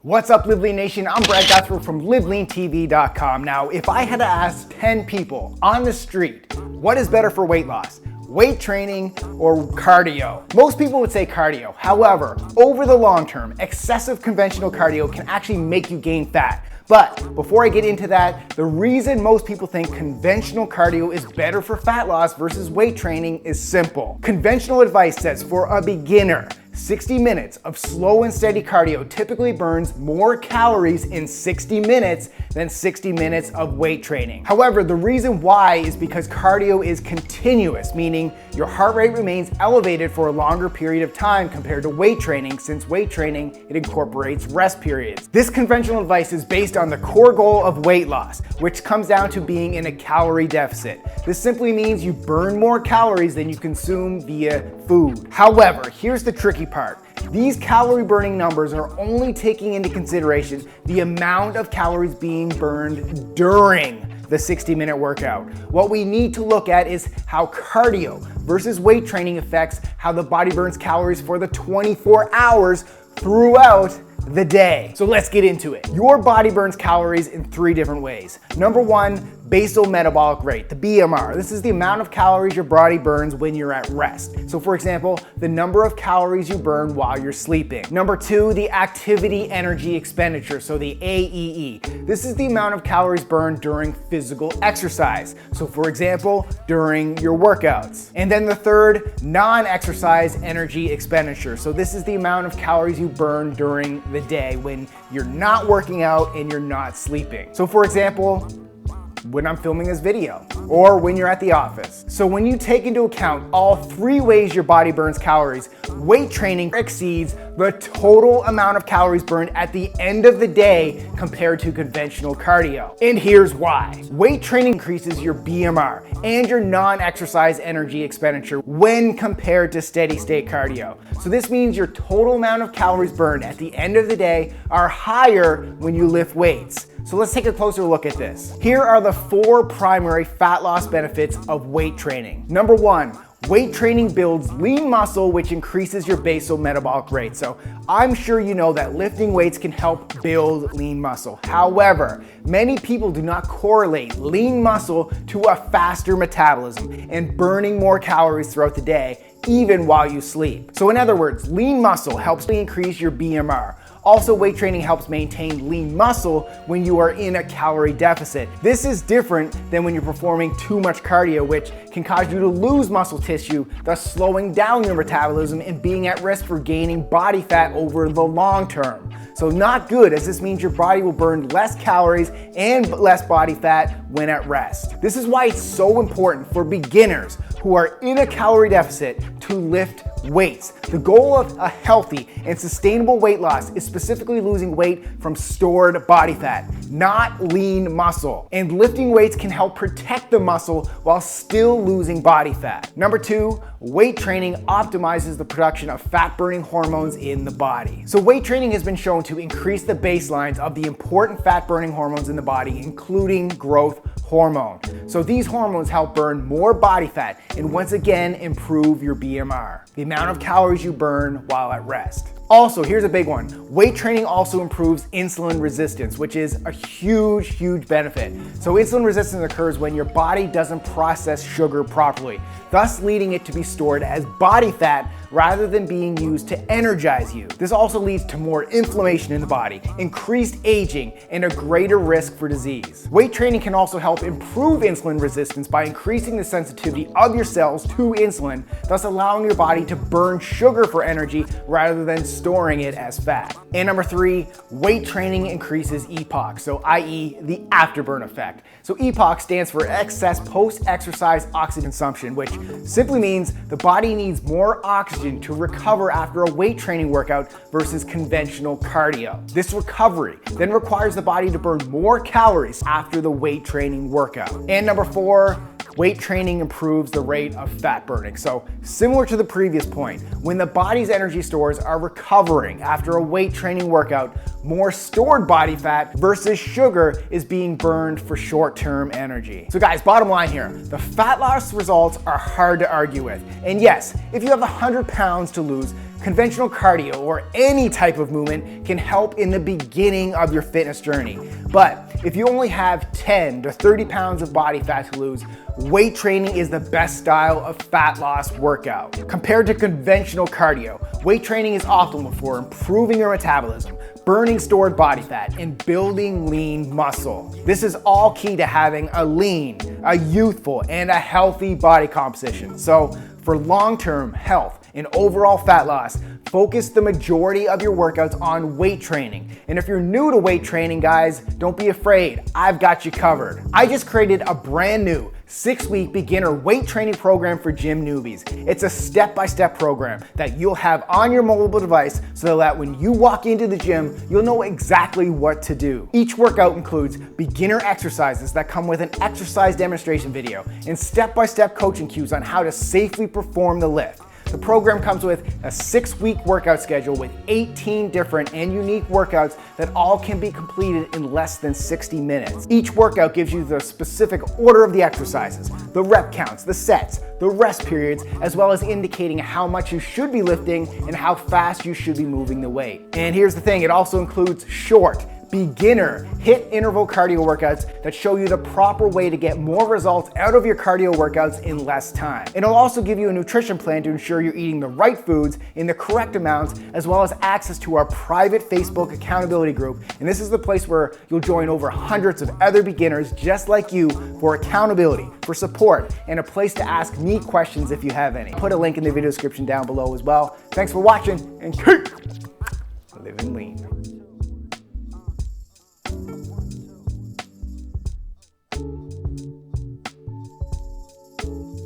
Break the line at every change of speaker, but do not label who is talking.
What's up, Live Lean Nation? I'm Brad Guthrie from LiveLeanTV.com. Now, if I had to ask 10 people on the street, what is better for weight loss? Weight training or cardio? Most people would say cardio. However, over the long term, excessive conventional cardio can actually make you gain fat. But before I get into that, the reason most people think conventional cardio is better for fat loss versus weight training is simple. Conventional advice says for a beginner, 60 minutes of slow and steady cardio typically burns more calories in 60 minutes than 60 minutes of weight training. However, the reason why is because cardio is continuous, meaning your heart rate remains elevated for a longer period of time compared to weight training, since weight training, it incorporates rest periods. This conventional advice is based on the core goal of weight loss, which comes down to being in a calorie deficit. This simply means you burn more calories than you consume via food. However, here's the tricky part. These calorie burning numbers are only taking into consideration the amount of calories being burned during the 60-minute workout. What we need to look at is how cardio versus weight training affects how the body burns calories for the 24 hours throughout the day. So let's get into it. Your body burns calories in 3 different ways. Number 1, basal metabolic rate, the BMR. This is the amount of calories your body burns when you're at rest. So for example, the number of calories you burn while you're sleeping. Number 2, the activity energy expenditure, so the AEE. This is the amount of calories burned during physical exercise. So for example, during your workouts. And then the 3rd, non-exercise energy expenditure. So this is the amount of calories you burn during the day when you're not working out and you're not sleeping. So for example, when I'm filming this video, or when you're at the office. So when you take into account all 3 ways your body burns calories, weight training exceeds the total amount of calories burned at the end of the day compared to conventional cardio. And here's why. Weight training increases your BMR and your non-exercise energy expenditure when compared to steady state cardio. So this means your total amount of calories burned at the end of the day are higher when you lift weights. So let's take a closer look at this. Here are the 4 primary fat loss benefits of weight training. Number 1, weight training builds lean muscle, which increases your basal metabolic rate. So I'm sure you know that lifting weights can help build lean muscle. However, many people do not correlate lean muscle to a faster metabolism and burning more calories throughout the day, even while you sleep. So in other words, lean muscle helps increase your BMR. Also, weight training helps maintain lean muscle when you are in a calorie deficit. This is different than when you're performing too much cardio, which can cause you to lose muscle tissue, thus slowing down your metabolism and being at risk for gaining body fat over the long term. So not good, as this means your body will burn less calories and less body fat when at rest. This is why it's so important for beginners who are in a calorie deficit to lift weights. The goal of a healthy and sustainable weight loss is specifically losing weight from stored body fat, not lean muscle. And lifting weights can help protect the muscle while still losing body fat. Number 2, weight training optimizes the production of fat-burning hormones in the body. So weight training has been shown to increase the baselines of the important fat-burning hormones in the body, including growth hormone. So these hormones help burn more body fat and once again improve your BMR, the amount of calories you burn while at rest. Also, here's a big one. Weight training also improves insulin resistance, which is a huge benefit. So insulin resistance occurs when your body doesn't process sugar properly, thus leading it to be stored as body fat rather than being used to energize you. This also leads to more inflammation in the body, increased aging, and a greater risk for disease. Weight training can also help improve insulin resistance by increasing the sensitivity of your cells to insulin, thus allowing your body to burn sugar for energy rather than storing it as fat. And number 3, weight training increases EPOC, so i.e. the afterburn effect. So EPOC stands for excess post-exercise oxygen consumption, which simply means the body needs more oxygen to recover after a weight training workout versus conventional cardio. This recovery then requires the body to burn more calories after the weight training workout. And number 4, weight training improves the rate of fat burning. So similar to the previous point, when the body's energy stores are recovering after a weight training workout, more stored body fat versus sugar is being burned for short-term energy. So guys, bottom line here, the fat loss results are hard to argue with. And yes, if you have 100 pounds to lose, Conventional cardio or any type of movement can help in the beginning of your fitness journey. But if you only have 10 to 30 pounds of body fat to lose, weight training is the best style of fat loss workout. Compared to conventional cardio, weight training is optimal for improving your metabolism, burning stored body fat, and building lean muscle. This is all key to having a lean, a youthful, and a healthy body composition. So for long-term health and overall fat loss, focus the majority of your workouts on weight training. And if you're new to weight training, guys, don't be afraid. I've got you covered. I just created a brand new 6-week beginner weight training program for gym newbies. It's a step-by-step program that you'll have on your mobile device so that when you walk into the gym, you'll know exactly what to do. Each workout includes beginner exercises that come with an exercise demonstration video and step-by-step coaching cues on how to safely perform the lift. The program comes with a 6-week workout schedule with 18 different and unique workouts that all can be completed in less than 60 minutes. Each workout gives you the specific order of the exercises, the rep counts, the sets, the rest periods, as well as indicating how much you should be lifting and how fast you should be moving the weight. And here's the thing, it also includes short, beginner HIIT interval cardio workouts that show you the proper way to get more results out of your cardio workouts in less time. It'll also give you a nutrition plan to ensure you're eating the right foods in the correct amounts, as well as access to our private Facebook accountability group. And this is the place where you'll join over hundreds of other beginners just like you for accountability, for support, and a place to ask me questions if you have any. I'll put a link in the video description down below as well. Thanks for watching, and keep living lean.